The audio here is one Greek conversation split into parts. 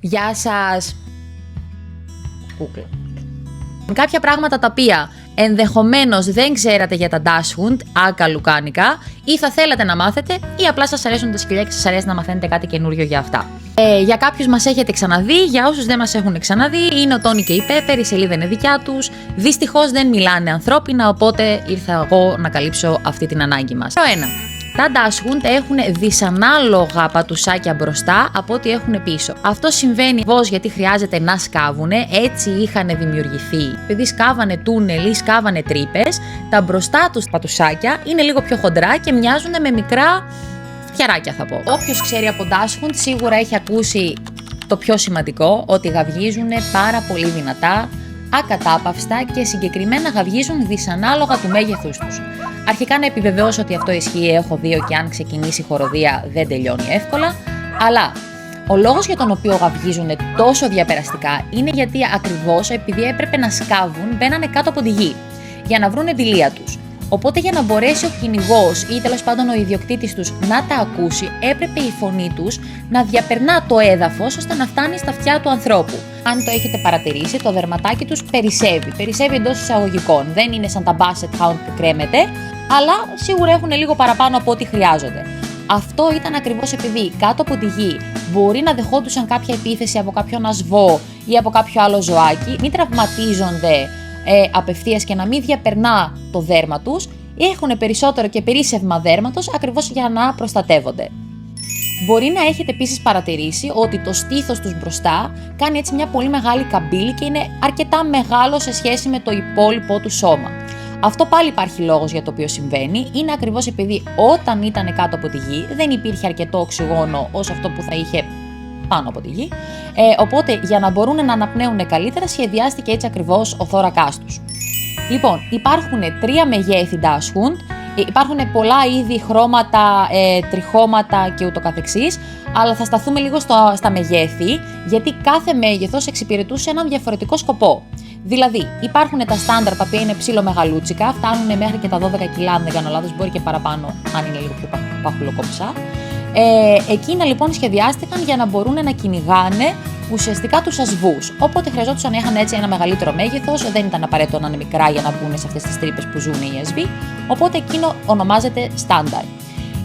Γεια σας. Κούκλα. Κάποια πράγματα τα οποία ενδεχομένως δεν ξέρατε για τα dachshund, άκα λουκάνικα, ή θα θέλατε να μάθετε, ή απλά σας αρέσουν τα σκυλιά και σας αρέσει να μαθαίνετε κάτι καινούριο για αυτά. Για κάποιους μας έχετε ξαναδεί, για όσους δεν μας έχουν ξαναδεί, είναι ο Τόνι και η Πέπερ, η σελίδα είναι δικιά τους. Δυστυχώς δεν μιλάνε ανθρώπινα, οπότε ήρθα εγώ να καλύψω αυτή την ανάγκη μας. Το ένα. Τα dachshund έχουν δυσανάλογα πατουσάκια μπροστά από ό,τι έχουν πίσω. Αυτό συμβαίνει γιατί χρειάζεται να σκάβουνε, έτσι είχαν δημιουργηθεί. Επειδή σκάβανε τούνελ ή σκάβανε τρύπες, τα μπροστά τους πατουσάκια είναι λίγο πιο χοντρά και μοιάζουν με μικρά φτιαράκια, θα πω. Όποιος ξέρει από dachshund σίγουρα έχει ακούσει το πιο σημαντικό, ότι γαυγίζουν πάρα πολύ δυνατά, ακατάπαυστα και συγκεκριμένα γαυγίζουν δυσανάλογα του μέγεθούς τους. Αρχικά να επιβεβαιώσω ότι αυτό ισχύει, έχω δει και αν ξεκινήσει η χοροδία δεν τελειώνει εύκολα, αλλά ο λόγος για τον οποίο γαυγίζουν τόσο διαπεραστικά είναι γιατί ακριβώς επειδή έπρεπε να σκάβουν, μπαίνανε κάτω από τη γη για να βρουν τη λία τους. Οπότε για να μπορέσει ο κυνηγός ή τέλος πάντων ο ιδιοκτήτης τους να τα ακούσει, έπρεπε η φωνή τους να διαπερνά το έδαφος ώστε να φτάνει στα αυτιά του ανθρώπου. Αν το έχετε παρατηρήσει, το δερματάκι τους περισσεύει. Περισσεύει εντός εισαγωγικών. Δεν είναι σαν τα Basset Hound που κρέμεται, αλλά σίγουρα έχουν λίγο παραπάνω από ό,τι χρειάζονται. Αυτό ήταν ακριβώς επειδή κάτω από τη γη μπορεί να δεχόντουσαν κάποια επίθεση από κάποιον ασβό ή από κάποιο άλλο ζωάκι, μην τραυματίζονται απευθείας και να μην διαπερνά το δέρμα τους, έχουν περισσότερο και περίσσευμα δέρματος ακριβώς για να προστατεύονται. Μπορεί να έχετε επίσης παρατηρήσει ότι το στήθος τους μπροστά κάνει έτσι μια πολύ μεγάλη καμπύλη και είναι αρκετά μεγάλο σε σχέση με το υπόλοιπό του σώμα. Αυτό πάλι υπάρχει λόγος για το οποίο συμβαίνει, είναι ακριβώς επειδή όταν ήταν κάτω από τη γη δεν υπήρχε αρκετό οξυγόνο όσο αυτό που θα είχε πάνω από τη γη, οπότε για να μπορούν να αναπνέουν καλύτερα σχεδιάστηκε έτσι ακριβώς ο θώρακάς τους. Λοιπόν, υπάρχουν 3 μεγέθη dachshund, υπάρχουν πολλά είδη, χρώματα, τριχώματα και ούτω καθεξής, αλλά θα σταθούμε λίγο στα μεγέθη, γιατί κάθε μέγεθος εξυπηρετούσε έναν διαφορετικό σκοπό. Δηλαδή, υπάρχουν τα στάνταρ τα οποία είναι ψιλομεγαλούτσικα, φτάνουν μέχρι και τα 12 κιλά, αν δεν κάνω λάθος, μπορεί και παραπάνω, αν είναι λίγο πιο παχουλοκόψα. Εκείνα λοιπόν σχεδιάστηκαν για να μπορούν να κυνηγάνε ουσιαστικά τους ασβούς. Οπότε χρειαζόντουσαν να είχαν έτσι ένα μεγαλύτερο μέγεθος, δεν ήταν απαραίτητο να είναι μικρά για να μπουν σε αυτές τις τρύπες που ζουν οι ασβοί, οπότε εκείνο ονομάζεται στάνταρ.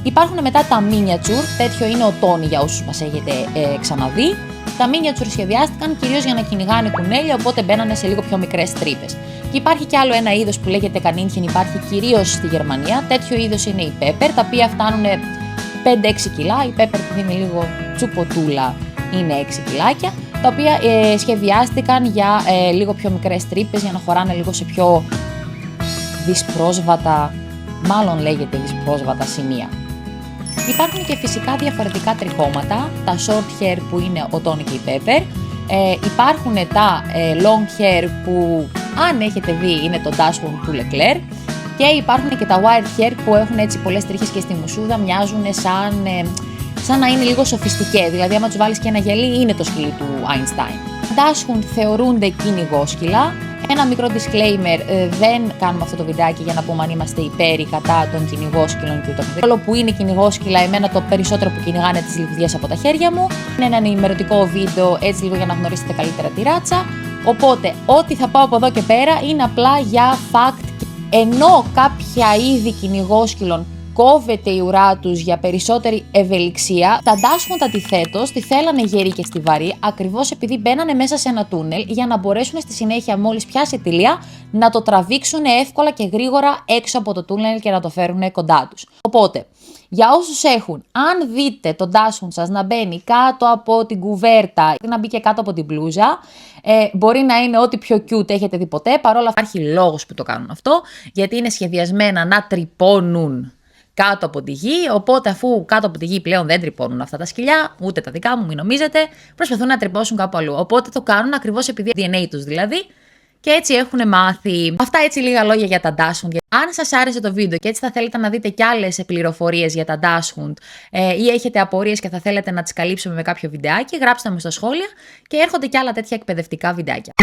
Υπάρχουν μετά τα miniature, τέτοιο είναι ο Τόνι για όσους μας έχετε ξαναδεί. Τα miniature σχεδιάστηκαν κυρίως για να κυνηγάνε κουνέλια, οπότε μπαίνανε σε λίγο πιο μικρές τρύπες. Και υπάρχει κι άλλο ένα είδος που λέγεται Kaninchen, υπάρχει κυρίως στη Γερμανία. Τέτοιο είδος είναι η Pepper, τα οποία φτάνουν 5-6 κιλά. Η Pepper που είναι λίγο τσουποτούλα είναι 6 κιλάκια, τα οποία σχεδιάστηκαν για λίγο πιο μικρές τρύπες για να χωράνε λίγο σε πιο δυσπρόσβατα, μάλλον λέγεται δυσπρόσβατα σημεία. Υπάρχουν και φυσικά διαφορετικά τριχώματα, τα short hair που είναι ο Tony και η Pepper, υπάρχουν τα long hair που αν έχετε δει είναι το dachshund του Leclerc και υπάρχουν και τα wire hair που έχουν έτσι πολλές τρίχες και στη μουσούδα μοιάζουν σαν να είναι λίγο σοφιστικέ, δηλαδή άμα τους βάλεις και ένα γυαλί είναι το σκυλί του Einstein. Dachshund θεωρούνται κυνηγόσκυλα. Ένα μικρό disclaimer, δεν κάνουμε αυτό το βιντεάκι για να πούμε αν είμαστε υπέρ ή κατά των κυνηγόσκυλων και ούτω καθεξής. Όλο που είναι κυνηγόσκυλα, εμένα το περισσότερο που κυνηγάνε τις λιβδιές από τα χέρια μου. Είναι ένα ενημερωτικό βίντεο έτσι λίγο για να γνωρίσετε καλύτερα τη ράτσα. Οπότε, ό,τι θα πάω από εδώ και πέρα είναι απλά για fact. Ενώ κάποια είδη κυνηγόσκυλων κόβεται η ουρά τους για περισσότερη ευελιξία, τα dachshund αντιθέτως τη θέλανε γερή και στιβαρή, ακριβώς επειδή μπαίνανε μέσα σε ένα τούνελ για να μπορέσουν στη συνέχεια, μόλις πιάσει τη λία, να το τραβήξουν εύκολα και γρήγορα έξω από το τούνελ και να το φέρουν κοντά τους. Οπότε, για όσους έχουν, αν δείτε τον dachshund σας να μπαίνει κάτω από την κουβέρτα ή να μπει και κάτω από την μπλούζα, μπορεί να είναι ό,τι πιο cute έχετε δει ποτέ, παρόλα αυτά υπάρχει λόγος που το κάνουν αυτό, γιατί είναι σχεδιασμένα να τρυπώνουν κάτω από τη γη, οπότε αφού κάτω από τη γη πλέον δεν τρυπώνουν αυτά τα σκυλιά, ούτε τα δικά μου, μην νομίζετε, προσπαθούν να τρυπώσουν κάπου αλλού. Οπότε το κάνουν ακριβώς επειδή DNA τους δηλαδή, και έτσι έχουν μάθει. Αυτά έτσι λίγα λόγια για τα dachshund. Αν σας άρεσε το βίντεο και έτσι θα θέλετε να δείτε κι άλλες πληροφορίες για τα dachshund ή έχετε απορίες και θα θέλετε να τις καλύψουμε με κάποιο βιντεάκι, γράψτε μου στα σχόλια και έρχονται κι άλλα τέτοια εκπαιδευτικά βιντεάκια.